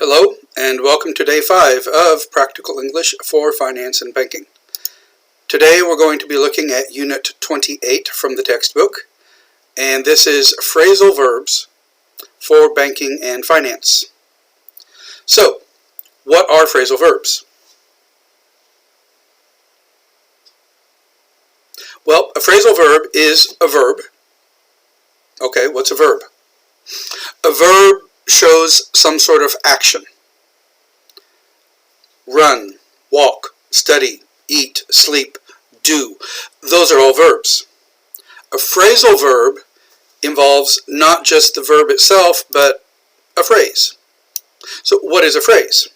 Hello, and welcome to Day 5 of Practical English for Finance and Banking. Today we're going to be looking at Unit 28 from the textbook, and this is phrasal verbs for banking and finance. So, what are phrasal verbs? Well, a phrasal verb is a verb. Okay, what's a verb? A verb shows some sort of action. Run, walk, study, eat, sleep, do. Those are all verbs. A phrasal verb involves not just the verb itself, but a phrase. So what is a phrase?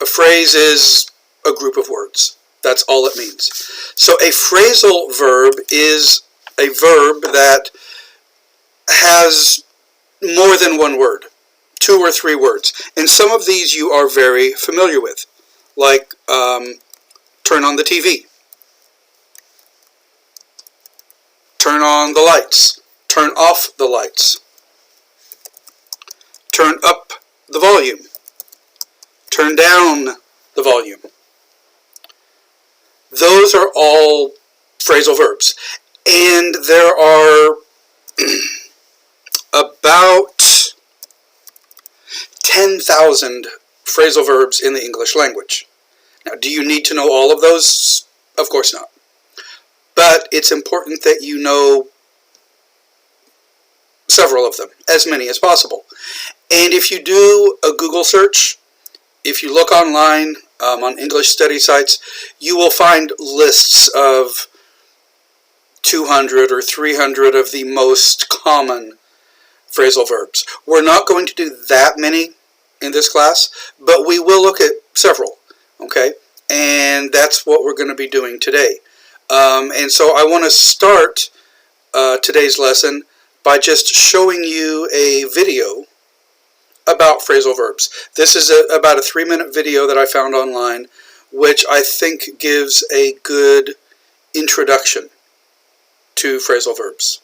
A phrase is a group of words. That's all it means. So a phrasal verb is a verb that has more than one word, 2 or 3 words. And some of these you are very familiar with, like turn on the TV, turn on the lights, turn off the lights, turn up the volume, turn down the volume. Those are all phrasal verbs. And there are about 10,000 phrasal verbs in the English language. Now, do you need to know all of those? Of course not. But it's important that you know several of them, as many as possible. And if you do a Google search, if you look online on English study sites, you will find lists of 200 or 300 of the most common phrasal verbs. We're not going to do that many in this class, but we will look at several, okay? And that's what we're going to be doing today. And so I want to start today's lesson by just showing you a video about phrasal verbs. This is about a 3-minute video that I found online, which I think gives a good introduction to phrasal verbs.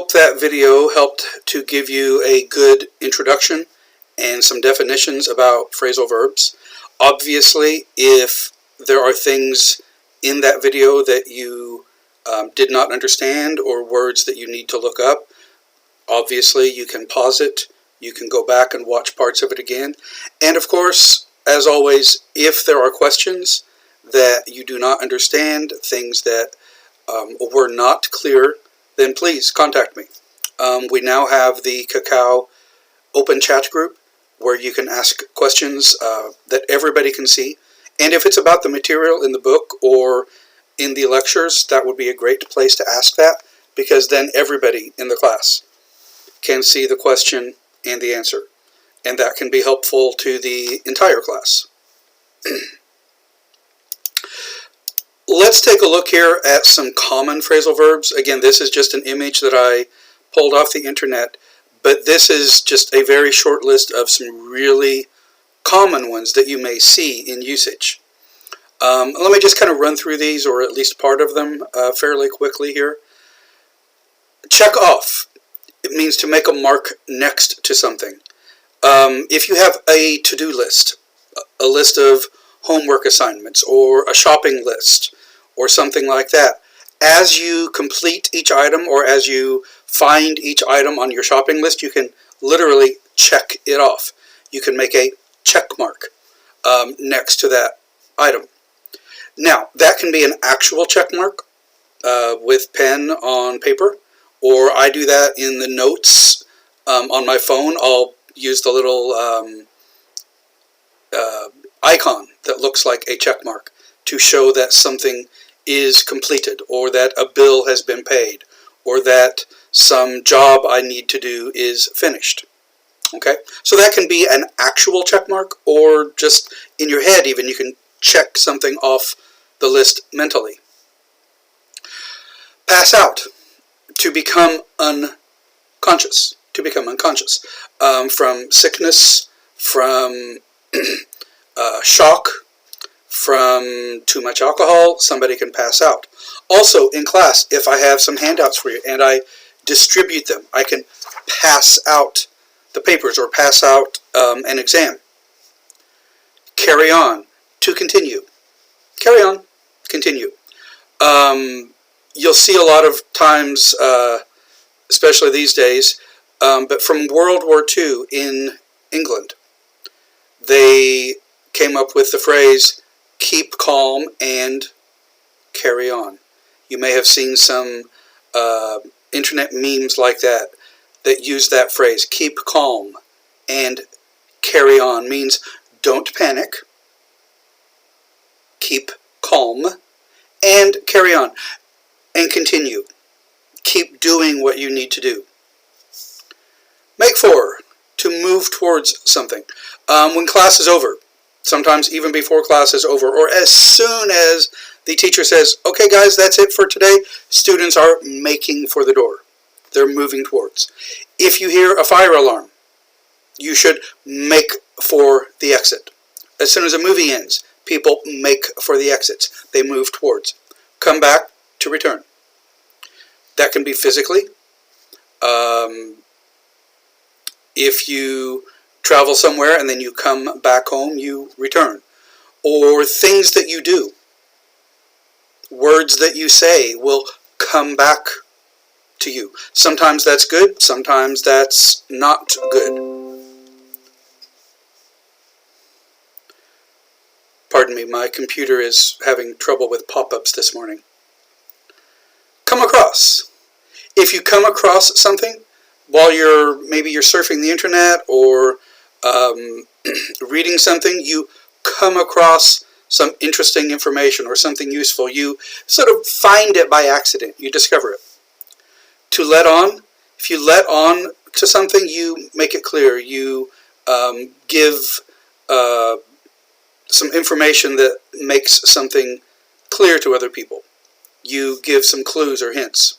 hope that video helped to give you a good introduction and some definitions about phrasal verbs. Obviously, if there are things in that video that you did not understand or words that you need to look up, obviously you can pause it, you can go back and watch parts of it again. And of course, as always, if there are questions that you do not understand, things that were not clear, then please contact me. We now have the Cacao open chat group where you can ask questions that everybody can see. And if it's about the material in the book or in the lectures, that would be a great place to ask that, because then everybody in the class can see the question and the answer. And that can be helpful to the entire class. Let's take a look here at some common phrasal verbs. Again, this is just an image that I pulled off the internet, but this is just a very short list of some really common ones that you may see in usage. Let me just kind of run through these, or at least part of them, fairly quickly here. Check off. It means to make a mark next to something. If you have a to-do list, a list of homework assignments, or a shopping list, or something like that, as you complete each item, or as you find each item on your shopping list, you can literally check it off. You can make a check mark next to that item. Now, that can be an actual check mark with pen on paper, or I do that in the notes on my phone. I'll use the little icon that looks like a check mark to show that something is completed, or that a bill has been paid, or that some job I need to do is finished. Okay, so that can be an actual check mark, or just in your head even, you can check something off the list mentally. Pass out. To become unconscious. To become unconscious. From sickness, from shock, from too much alcohol, somebody can pass out. Also, in class, if I have some handouts for you and I distribute them, I can pass out the papers or pass out an exam. Carry on. To continue. Carry on. Continue. You'll see a lot of times, especially these days, but from World War II in England, they came up with the phrase, keep calm and carry on. You may have seen some internet memes like that use that phrase, keep calm and carry on. Means don't panic, keep calm, and carry on, and continue. Keep doing what you need to do. Make for, to move towards something. When class is over, sometimes even before class is over, or as soon as the teacher says, okay guys, that's it for today, students are making for the door. They're moving towards. If you hear a fire alarm, you should make for the exit. As soon as a movie ends, people make for the exits. They move towards. Come back to return. That can be physically. If you travel somewhere and then you come back home, you return. Or things that you do. Words that you say will come back to you. Sometimes that's good, sometimes that's not good. Pardon me, my computer is having trouble with pop-ups this morning. Come across. If you come across something while maybe you're surfing the internet or reading something, you come across some interesting information or something useful. You sort of find it by accident. You discover it. To let on. If you let on to something, you make it clear. You give some information that makes something clear to other people. You give some clues or hints.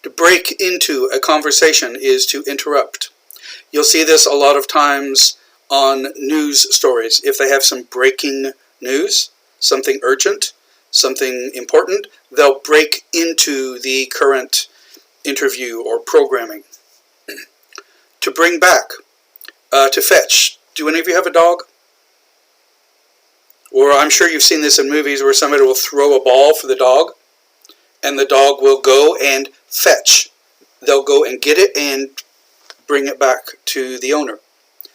To break into a conversation is to interrupt. You'll see this a lot of times on news stories. If they have some breaking news, something urgent, something important, they'll break into the current interview or programming. To bring back, to fetch. Do any of you have a dog? Or I'm sure you've seen this in movies where somebody will throw a ball for the dog, and the dog will go and fetch. They'll go and get it and bring it back to the owner.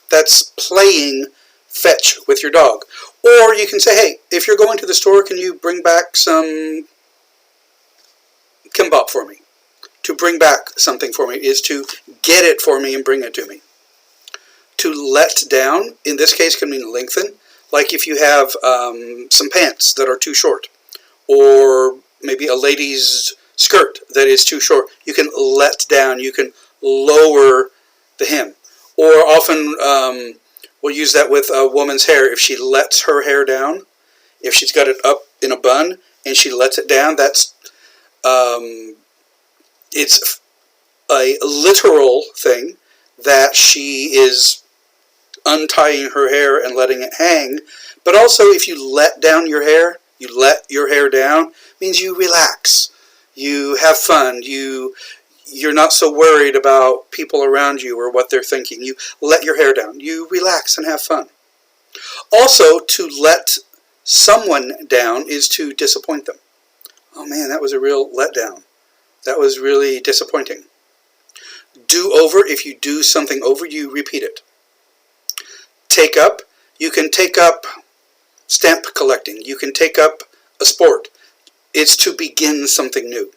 That's playing fetch with your dog. Or you can say, hey, if you're going to the store, can you bring back some kimbap for me? To bring back something for me is to get it for me and bring it to me. To let down, in this case, can mean lengthen. Like if you have some pants that are too short, or maybe a lady's skirt that is too short, you can let down, you can lower the hem. Or often we'll use that with a woman's hair. If she lets her hair down, if she's got it up in a bun and she lets it down, that's it's a literal thing that she is untying her hair and letting it hang. But also, if you let down your hair, you let your hair down, means you relax, you have fun, you're not so worried about people around you or what they're thinking. You let your hair down, you relax and have fun. Also, to let someone down is to disappoint them. Oh man, that was a real letdown. That was really disappointing. Do over, if you do something over, you repeat it. Take up, you can take up stamp collecting. You can take up a sport. It's to begin something new.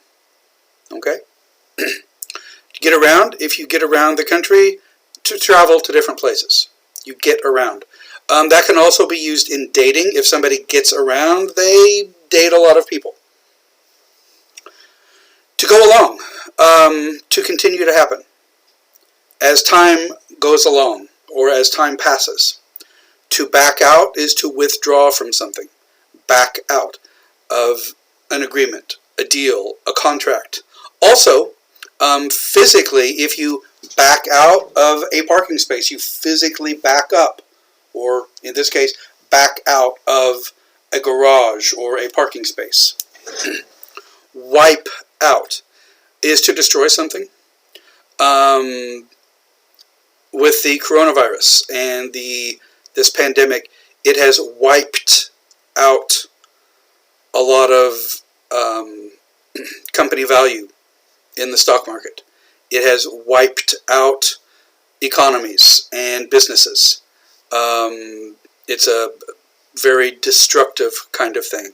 Okay? Get around, if you get around the country, to travel to different places. You get around. That can also be used in dating. If somebody gets around, they date a lot of people. To go along, to continue to happen. As time goes along, or as time passes. To back out is to withdraw from something. Back out of an agreement, a deal, a contract. Also, physically, if you back out of a parking space, you physically back up. Or, in this case, back out of a garage or a parking space. Wipe out is to destroy something. With the coronavirus and this pandemic, it has wiped out a lot of company value in the stock market. It has wiped out economies and businesses. It's a very destructive kind of thing.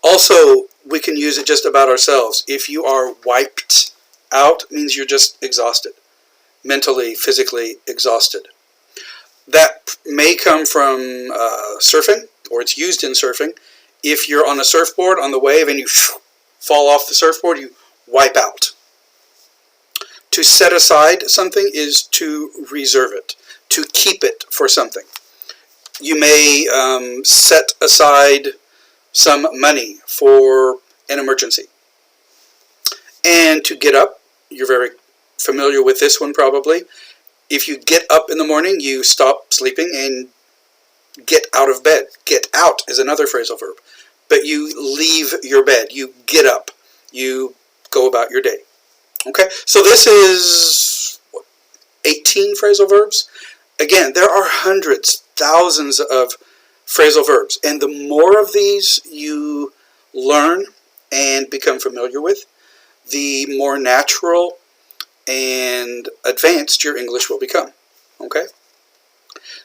Also, we can use it just about ourselves. If you are wiped out, it means you're just exhausted. Mentally, physically exhausted. That may come from surfing, or it's used in surfing. If you're on a surfboard on the wave and you fall off the surfboard, you wipe out. To set aside something is to reserve it, to keep it for something. You may set aside some money for an emergency. And to get up, you're very familiar with this one probably. If you get up in the morning, you stop sleeping and get out of bed. Get out is another phrasal verb. But you leave your bed. You get up. You go about your day. Okay, so this is 18 phrasal verbs. Again, there are hundreds, thousands of phrasal verbs. And the more of these you learn and become familiar with, the more natural and advanced your English will become. Okay?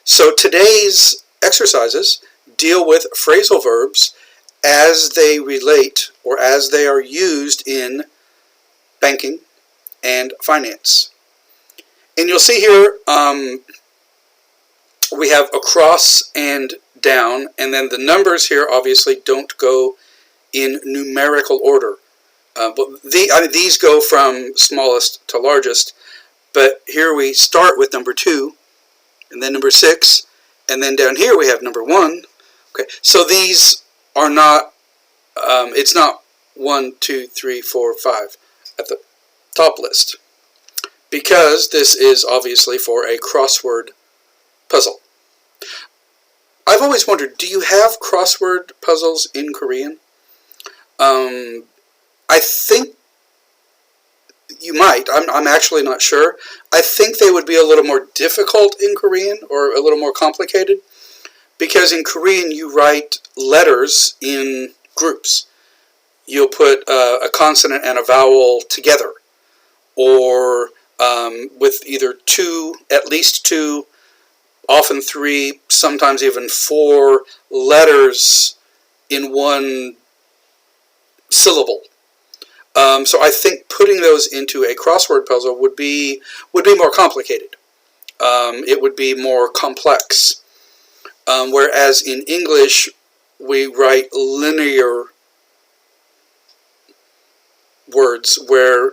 So today's exercises deal with phrasal verbs as they relate or as they are used in banking and finance. And you'll see here we have across and down, and then the numbers here obviously don't go in numerical order. But these go from smallest to largest, but here we start with number 2, and then number 6, and then down here we have number 1. Okay, so these are not, it's not 1, 2, 3, 4, 5 at the top list, because this is obviously for a crossword puzzle. I've always wondered, do you have crossword puzzles in Korean? I think You might. I'm actually not sure. I think they would be a little more difficult in Korean, or a little more complicated, because in Korean you write letters in groups. You'll put a consonant and a vowel together, or with either two, at least two, often three, sometimes even four letters in one syllable. So I think putting those into a crossword puzzle would be more complicated. It would be more complex. Whereas in English, we write linear words where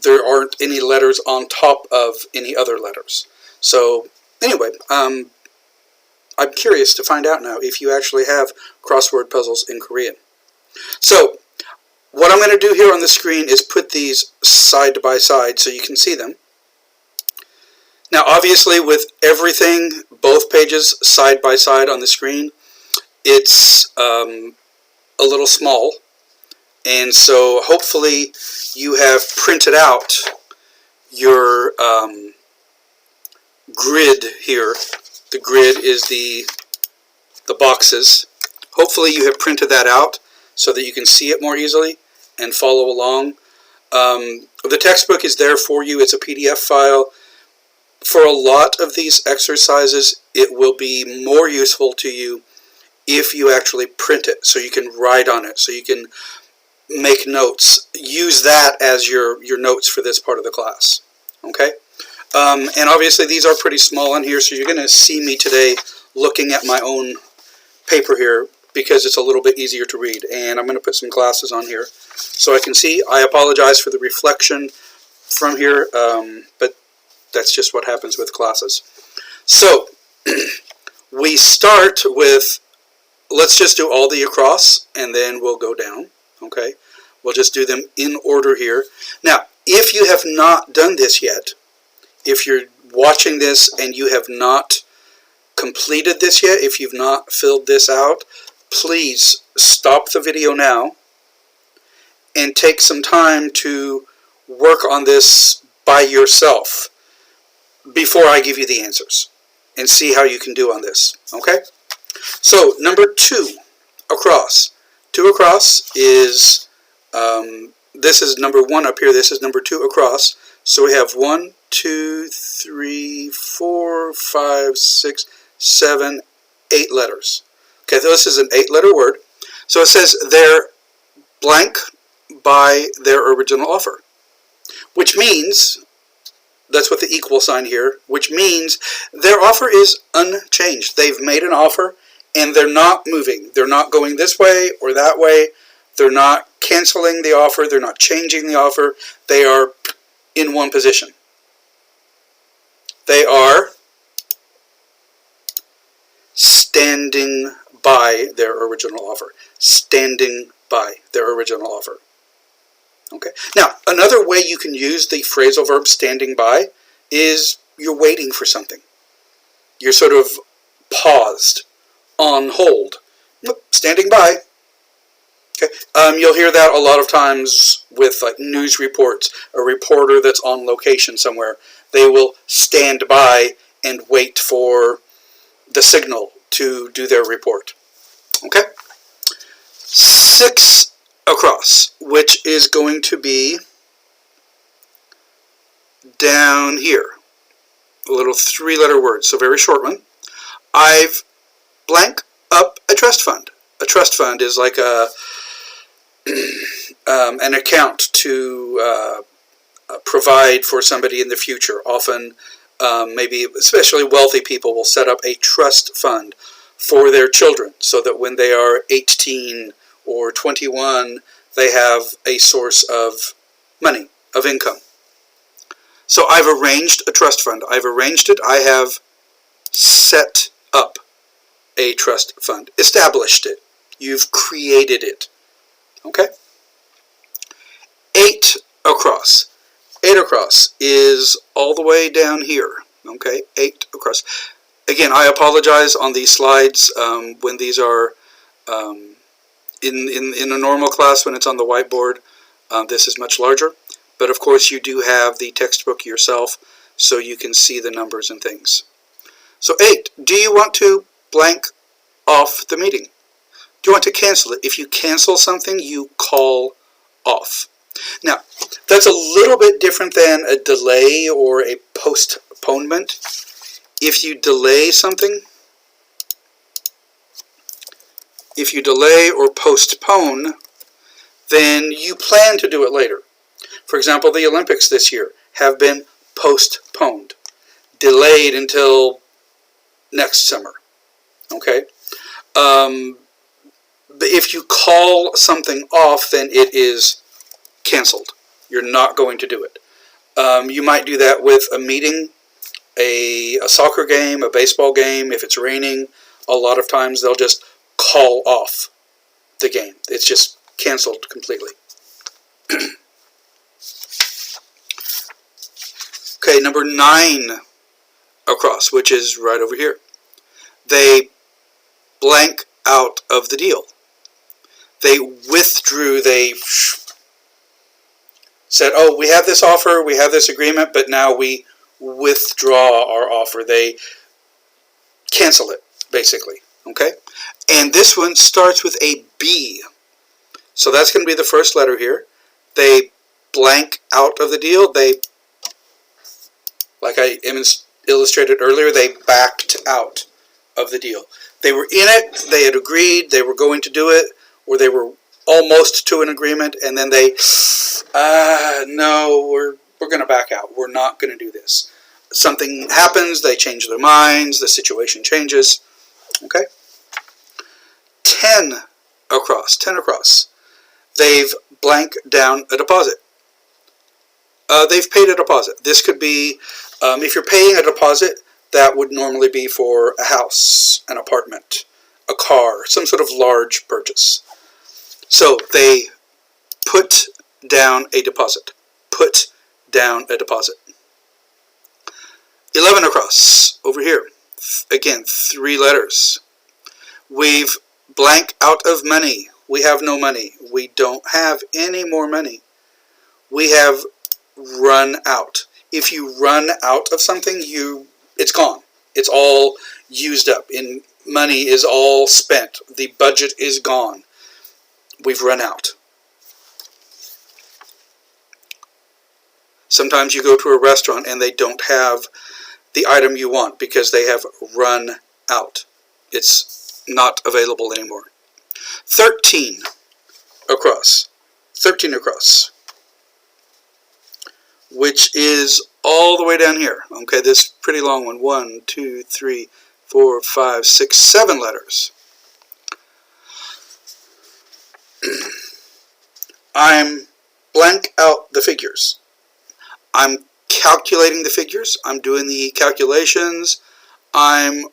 there aren't any letters on top of any other letters. So anyway, I'm curious to find out now if you actually have crossword puzzles in Korean. So what I'm going to do here on the screen is put these side by side so you can see them. Now obviously with everything, both pages side by side on the screen, it's a little small. And so hopefully you have printed out your grid here. The grid is the boxes. Hopefully you have printed that out so that you can see it more easily and follow along. The textbook is there for you. It's a PDF file. For a lot of these exercises, it will be more useful to you if you actually print it, so you can write on it, so you can make notes. Use that as your notes for this part of the class. Okay? And obviously these are pretty small on here, so you're going to see me today looking at my own paper here because it's a little bit easier to read. And I'm going to put some glasses on here so I can see. I apologize for the reflection from here, but that's just what happens with glasses. So we start with, let's just do all the across and then we'll go down. Okay, we'll just do them in order here. Now, if you have not done this yet, if you're watching this and you have not completed this yet, if you've not filled this out, please stop the video now and take some time to work on this by yourself before I give you the answers and see how you can do on this. Okay? So, number 2, across. 2 across is, this is number 1 up here, this is number 2 across. So we have 1, 2, 3, 4, 5, 6, 7, 8 letters. Okay, so this is an 8-letter word. So it says they're blank by their original offer, which means, that's what the equal sign here, which means their offer is unchanged. They've made an offer and they're not moving. They're not going this way or that way. They're not canceling the offer. They're not changing the offer. They are in one position. They are standing by their original offer. Standing by their original offer. Okay. Now, another way you can use the phrasal verb standing by is you're waiting for something. You're sort of paused, on hold, standing by. Okay. You'll hear that a lot of times with like news reports. A reporter that's on location somewhere, they will stand by and wait for the signal to do their report. Okay. 6 across, which is going to be down here. A little 3-letter word, so very short one. I've blank up a trust fund. A trust fund is like a an account to provide for somebody in the future. Often, maybe especially wealthy people will set up a trust fund for their children so that when they are 18 or 21, they have a source of money, of income. So I've arranged a trust fund. I've arranged it. I have set up a trust fund. Established it. You've created it. Okay? 8 across. 8 across is all the way down here. Okay? 8 across. Again, I apologize on these slides when these are in a normal class when it's on the whiteboard. This is much larger. But of course you do have the textbook yourself, so you can see the numbers and things. So 8, do you want to blank off the meeting? Do you want to cancel it? If you cancel something, you call off. Now, that's a little bit different than a delay or a postponement. If you delay something, if you delay or postpone, then you plan to do it later. For example, the Olympics this year have been postponed, delayed until next summer. Okay? But if you call something off, then it is canceled. You're not going to do it. You might do that with a meeting, a soccer game, a baseball game. If it's raining, a lot of times they'll just call off the game. It's just canceled completely. Okay, number 9 across, which is right over here. They blank out of the deal. They withdrew, they said, oh, we have this offer, we have this agreement, but now we withdraw our offer. They cancel it, basically. Okay? And this one starts with a B. So that's going to be the first letter here. They blank out of the deal. They, like I illustrated earlier, they backed out of the deal. They were in it, they had agreed, they were going to do it, or they were almost to an agreement, and then they, no, we're going to back out. We're not going to do this. Something happens, they change their minds, the situation changes. Okay? 10 across. They've blanked down a deposit. They've paid a deposit. This could be, if you're paying a deposit, that would normally be for a house, an apartment, a car, some sort of large purchase. So they put down a deposit. Put down a deposit. 11 across, over here. Again, 3 letters. We've blank out of money. We have no money. We don't have any more money. We have run out. If you run out of something, it's gone. It's all used up. Money is all spent. The budget is gone. We've run out. Sometimes you go to a restaurant and they don't have the item you want because they have run out. It's not available anymore. 13 across. 13 across. Which is all the way down here. Okay, this pretty long one. 1, 2, 3, 4, 5, 6, 7 letters. I'm blank out the figures. I'm calculating the figures. I'm doing the calculations. I'm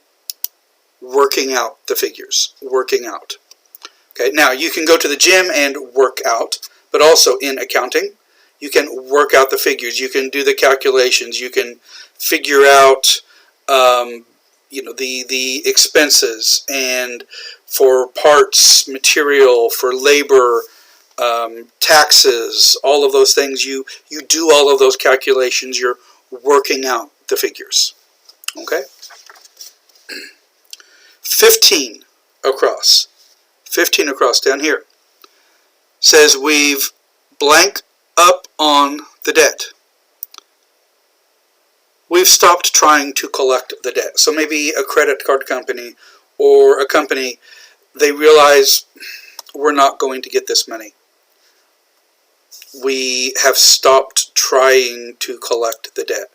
working out the figures. Working out. Okay, now you can go to the gym and work out, but also in accounting, you can work out the figures. You can do the calculations. You can figure out, the expenses, and for parts, material, for labor, taxes, all of those things. You do all of those calculations. You're working out the figures. Okay? 15 across. 15 across down here. Says we've blank up on the debt. We've stopped trying to collect the debt. So maybe a credit card company or a company, they realize we're not going to get this money. We have stopped trying to collect the debt.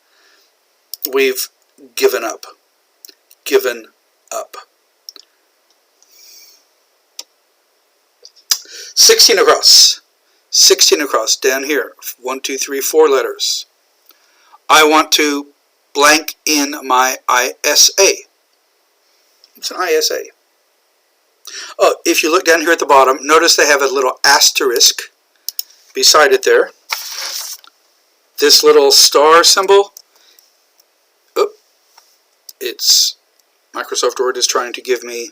We've given up. Given up. 16 across. 16 across down here. 1, 2, 3, 4 letters. I want to blank in my ISA. What's an ISA? Oh, if you look down here at the bottom, notice they have a little asterisk beside it there. This little star symbol. Oh, it's Microsoft Word is trying to give me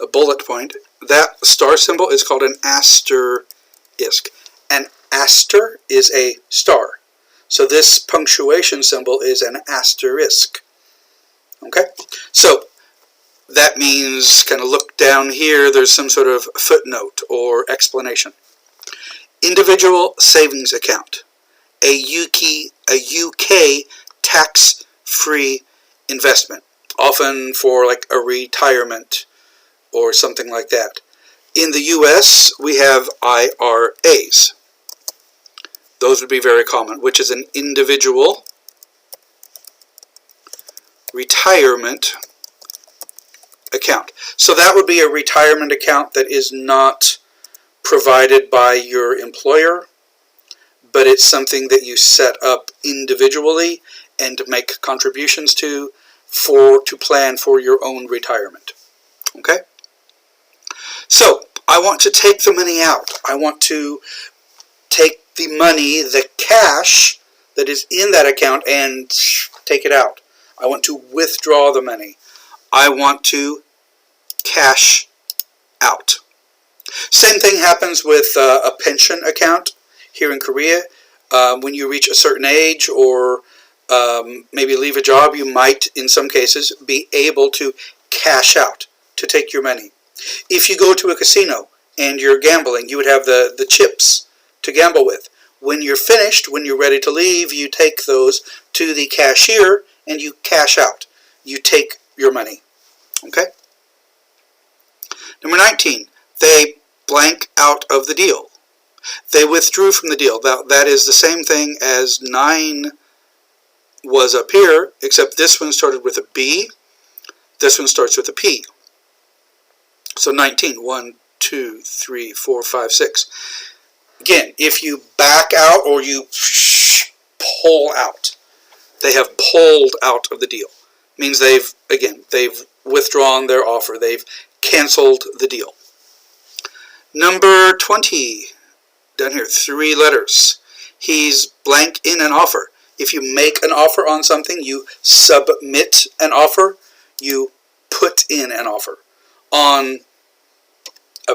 a bullet point. That star symbol is called an asterisk. An Aster is a star. So this punctuation symbol is an asterisk. Okay? So that means, kind of look down here, there's some sort of footnote or explanation. Individual savings account. A UK tax-free investment, often for like a retirement or something like that. In the US, we have IRAs. Those would be very common, which is an individual retirement account. So that would be a retirement account that is not provided by your employer, but it's something that you set up individually and make contributions to plan for your own retirement. Okay? So, I want to take the money out. I want to take the money, the cash that is in that account, and take it out. I want to withdraw the money. I want to cash out. Same thing happens with a pension account here in Korea. When you reach a certain age or maybe leave a job, you might, in some cases, be able to cash out, to take your money. If you go to a casino and you're gambling, you would have the chips to gamble with. When you're finished, when you're ready to leave, you take those to the cashier and you cash out. You take your money. Okay? Number 19, they blank out of the deal. They withdrew from the deal. That is the same thing as 9 was up here, except this one started with a B. This one starts with a P. So 19, 1, 2, 3, 4, 5, 6. Again, if you back out or you pull out, they have pulled out of the deal. Means they've withdrawn their offer. They've canceled the deal. Number 20, down here, 3 letters. He's blank in an offer. If you make an offer on something, you submit an offer, you put in an offer. On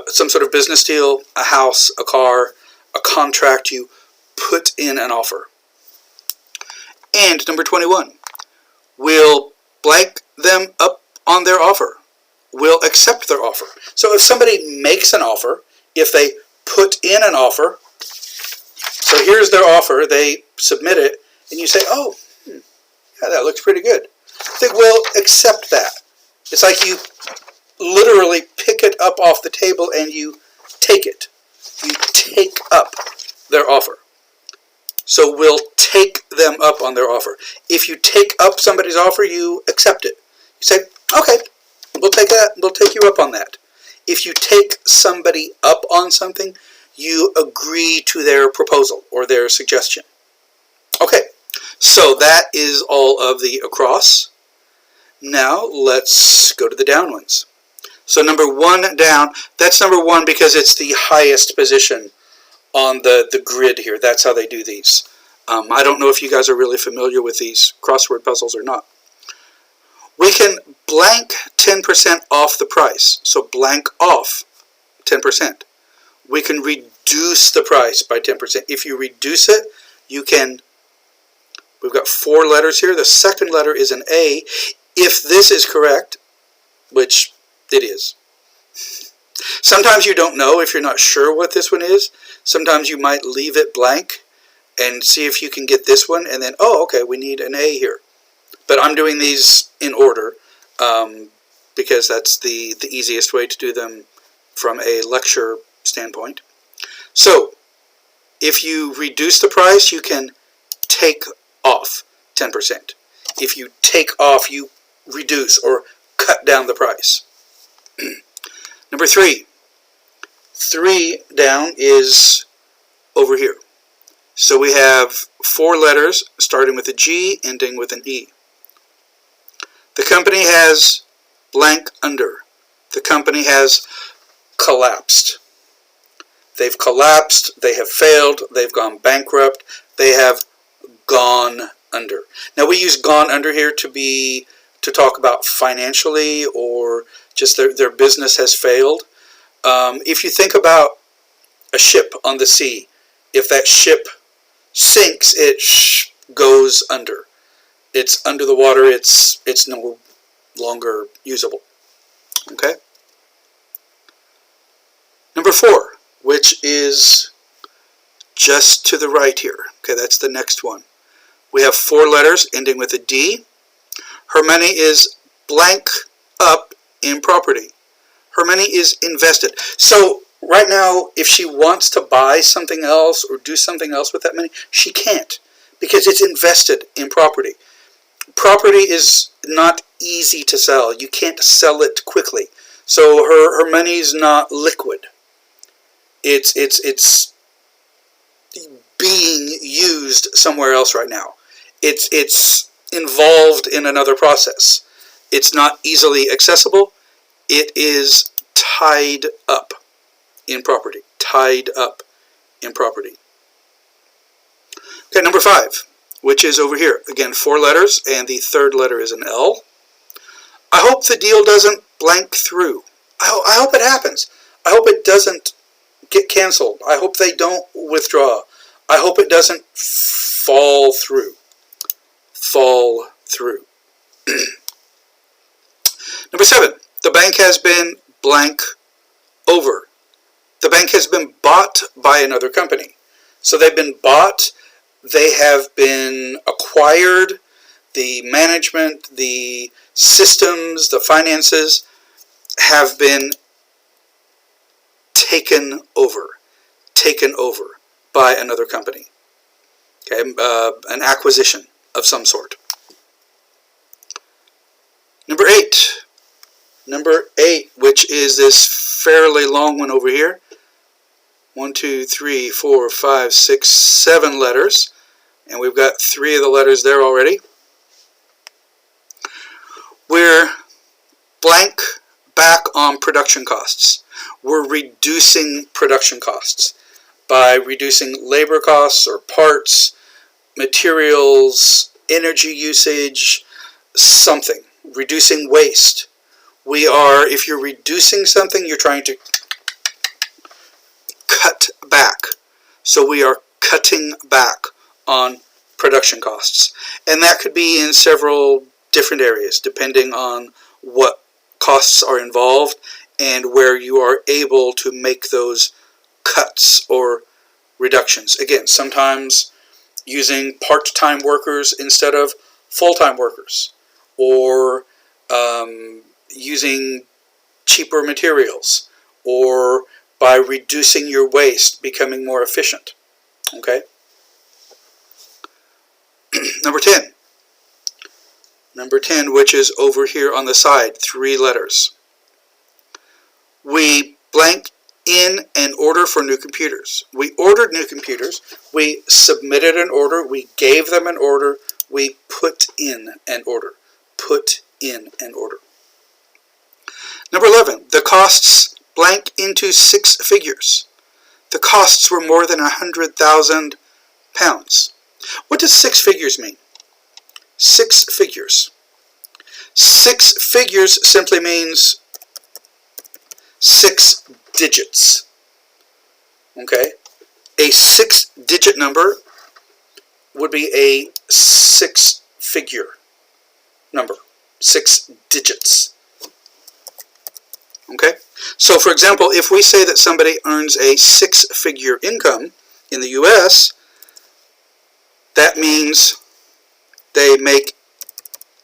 some sort of business deal, a house, a car, a contract, you put in an offer. And number 21, we'll blank them up on their offer. We'll accept their offer. So if somebody makes an offer, if they put in an offer, so here's their offer, they submit it, and you say, oh, yeah, that looks pretty good. They will accept that. It's like you literally pick it up off the table and you take it. You take up their offer. So we'll take them up on their offer. If you take up somebody's offer, you accept it. You say, okay, we'll take that. We'll take you up on that. If you take somebody up on something, you agree to their proposal or their suggestion. Okay, so that is all of the across. Now let's go to the down ones. So number 1 down, that's number 1 because it's the highest position on the grid here. That's how they do these. I don't know if you guys are really familiar with these crossword puzzles or not. We can blank 10% off the price. So blank off 10%. We can reduce the price by 10%. If you reduce it, you can, we've got 4 letters here. The second letter is an A. If this is correct, which it is. Sometimes you don't know if you're not sure what this one is. Sometimes you might leave it blank and see if you can get this one, and then, oh, okay, we need an A here. But I'm doing these in order because that's the easiest way to do them from a lecture standpoint. So, if you reduce the price, you can take off 10%. If you take off, you reduce or cut down the price. Number 3. 3 down is over here. So we have 4 letters starting with a G, ending with an E. The company has blank under. The company has collapsed. They've collapsed, they have failed, they've gone bankrupt, they have gone under. Now we use gone under here to talk about financially or just their business has failed. If you think about a ship on the sea if that ship sinks, it goes under. It's under the water. It's no longer usable. Okay. Number 4, which is just to the right here. Okay, that's the next one. We have 4 letters ending with a D. Her money is blank up in property. Her money is invested. So right now, if she wants to buy something else or do something else with that money, she can't, because it's invested in property. Property is not easy to sell. You can't sell it quickly. So her money's not liquid. It's being used somewhere else right now. It's involved in another process. It's not easily accessible. It is tied up in property. Tied up in property. Okay, number 5, which is over here. Again, 4 letters, and the third letter is an L. I hope the deal doesn't blank through. I hope it happens. I hope it doesn't get canceled. I hope they don't withdraw. I hope it doesn't fall through. Fall through. Number 7, the bank has been blank over. The bank has been bought by another company. So they've been bought, they have been acquired, the management, the systems, the finances have been taken over by another company. Okay, an acquisition of some sort. Number 8, which is this fairly long one over here. 1, 2, 3, 4, 5, 6, 7 letters, and we've got 3 of the letters there already. We're blank back on production costs. We're reducing production costs by reducing labor costs or parts, materials, energy usage, something. Reducing waste. We are, if you're reducing something, you're trying to cut back. So we are cutting back on production costs. And that could be in several different areas, depending on what costs are involved and where you are able to make those cuts or reductions. Again, sometimes using part-time workers instead of full-time workers, or using cheaper materials, or by reducing your waste, becoming more efficient. Okay? Number 10. Number 10, which is over here on the side, 3 letters. We blanked in an order for new computers. We ordered new computers. We submitted an order. We gave them an order. We put in an order. Put in an order. Number 11, the costs blank into 6 figures. The costs were more than £100,000. What does 6 figures mean? 6 figures. 6 figures simply means 6 digits. Okay? A 6-digit number would be a 6-figure number. 6 digits. Okay? So, for example, if we say that somebody earns a 6-figure income in the U.S., that means they make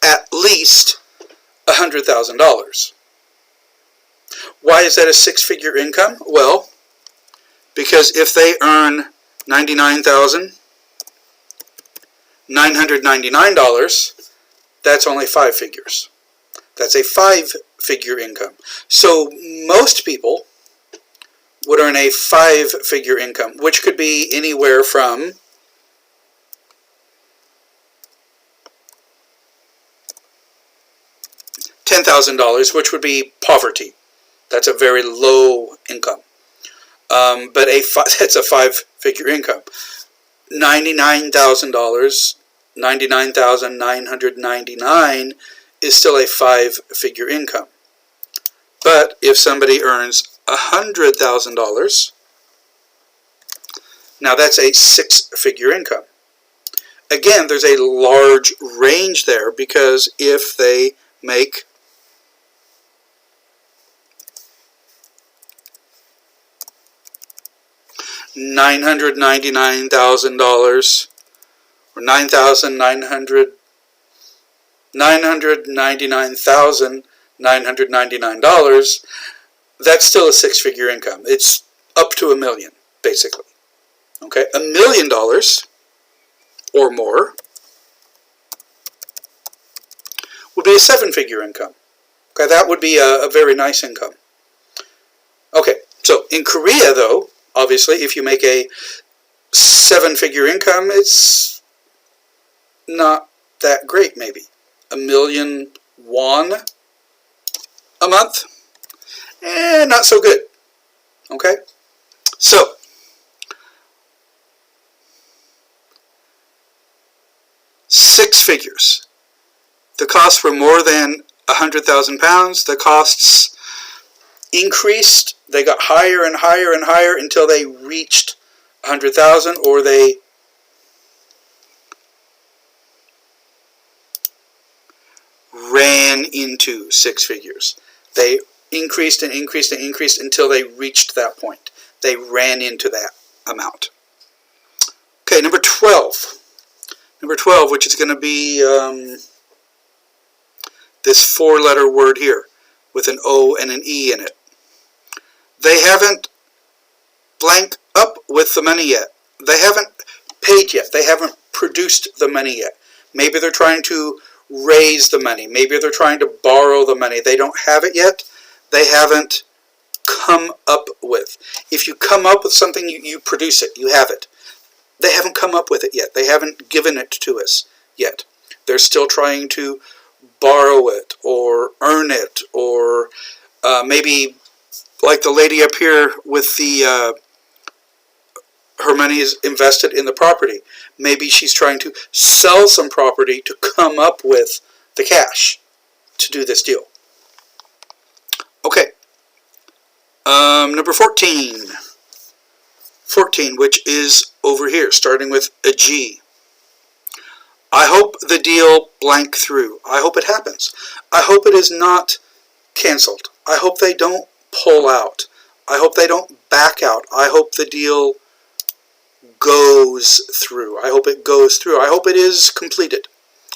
at least $100,000. Why is that a 6-figure income? Well, because if they earn $99,999, that's only 5 figures. That's a 5-figure income. So most people would earn a 5-figure income, which could be anywhere from $10,000, which would be poverty. That's a very low income. But that's a 5-figure income. $99,000, $99,999 is still a 5-figure income. But if somebody earns $100,000, Now that's a six-figure income. Again, there's a large range there because if they make $999,000 or $999,999, that's still a six-figure income. It's up to $1 million, basically. Okay, $1 million or more would be a seven-figure income. Okay, that would be a very nice income. Okay, so in Korea, though, obviously, if you make a seven-figure income, it's not that great, maybe. 1 million won a month? Not so good. Okay? So, six figures. The costs were more than £100,000. The costs increased. They got higher and higher and higher until they reached 100,000, or they ran into six figures. They increased and increased and increased until they reached that point. They ran into that amount. Okay, number 12. Number 12, which is going to be this four-letter word here with an O and an E in it. They haven't blank up with the money yet. They haven't paid yet. They haven't produced the money yet. Maybe they're trying to raise the money. Maybe they're trying to borrow the money. They don't have it yet. They haven't come up with. If you come up with something, you produce it. You have it. They haven't come up with it yet. They haven't given it to us yet. They're still trying to borrow it or earn it, or maybe like the lady up here with the her money is invested in the property. Maybe she's trying to sell some property to come up with the cash to do this deal. Okay. Number 14. 14, which is over here, starting with a G. I hope the deal blank through. I hope it happens. I hope it is not canceled. I hope they don't pull out. I hope they don't back out. I hope the deal goes through. I hope it goes through. I hope it is completed.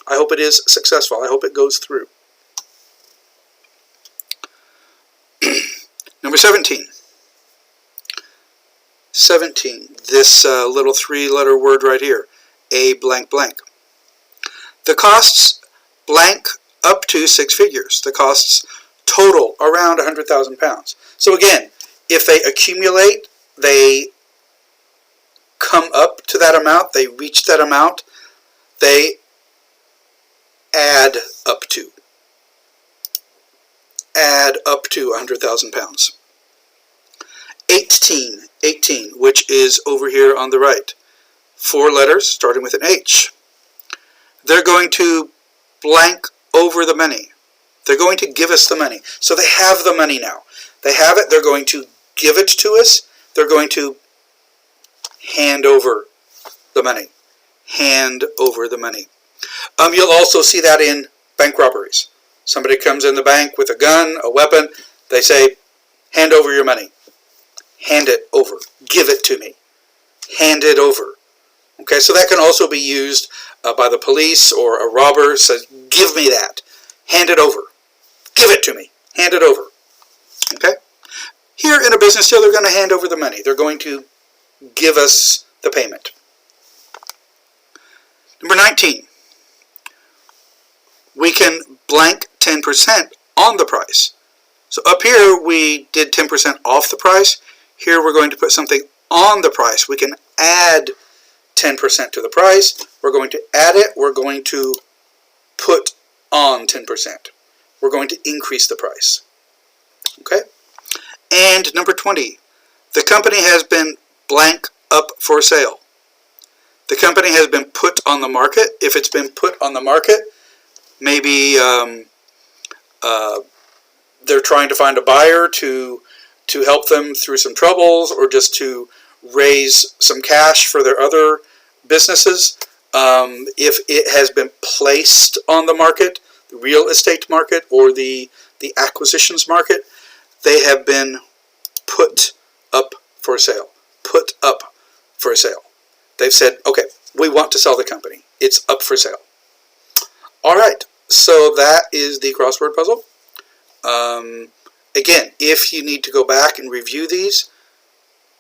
I hope it is successful. I hope it goes through. Number 17. 17. This little three-letter word right here. A blank blank. The costs blank up to six figures. The costs total around £100,000. So again, if they accumulate, they come up to that amount, they reach that amount, they add up to £100,000. 18, which is over here on the right. Four letters starting with an H. They're going to blank over the money. They're going to give us the money. So they have the money now. They have it. They're going to give it to us. They're going to hand over the money. Hand over the money. You'll also see that in bank robberies. Somebody comes in the bank with a gun, a weapon. They say, hand over your money. Hand it over. Give it to me. Hand it over. Okay, so that can also be used by the police, or a robber says, give me that. Hand it over. Give it to me. Hand it over. Okay? Here in a business deal, they're going to hand over the money. They're going to give us the payment. Number 19. We can blank 10% on the price. So up here, we did 10% off the price. Here, we're going to put something on the price. We can add 10% to the price. We're going to add it. We're going to put on 10%. We're going to increase the price. Okay? And number 20. The company has been blank up for sale. The company has been put on the market. If it's been put on the market, maybe they're trying to find a buyer to help them through some troubles, or just to raise some cash for their other businesses. If it has been placed on the market, the real estate market or the acquisitions market, they have been put up for sale. Put up for sale. They've said, okay, we want to sell the company. It's up for sale. All right, so that is the crossword puzzle. Again, if you need to go back and review these,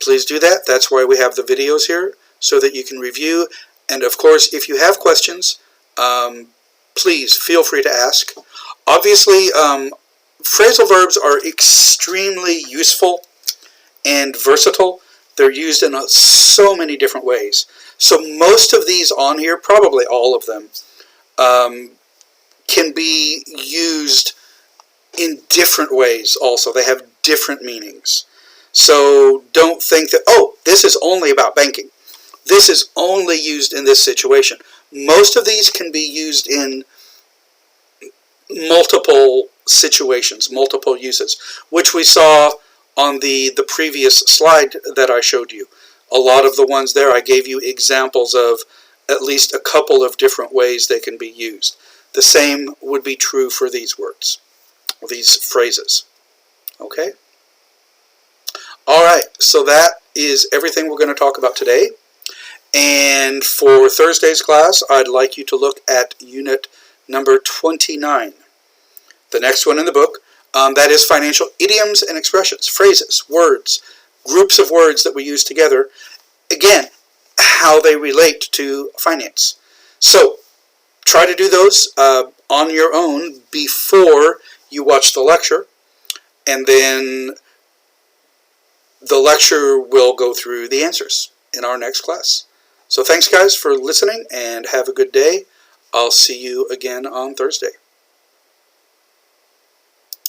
please do that. That's why we have the videos here, so that you can review. And of course, if you have questions, please feel free to ask. Obviously, phrasal verbs are extremely useful and versatile. They're used in so many different ways. So most of these on here, probably all of them, can be used in different ways also. They have different meanings. So don't think that, oh, this is only about banking. This is only used in this situation. Most of these can be used in multiple situations, multiple uses, which we saw on the previous slide that I showed you. A lot of the ones there, I gave you examples of at least a couple of different ways they can be used. The same would be true for these words, these phrases. Okay? All right, so that is everything we're going to talk about today. And for Thursday's class, I'd like you to look at unit number 29. The next one in the book, that is financial idioms and expressions, phrases, words, groups of words that we use together. Again, how they relate to finance. So, try to do those on your own before you watch the lecture, and then the lecture will go through the answers in our next class. So thanks guys for listening, and have a good day. I'll see you again on Thursday.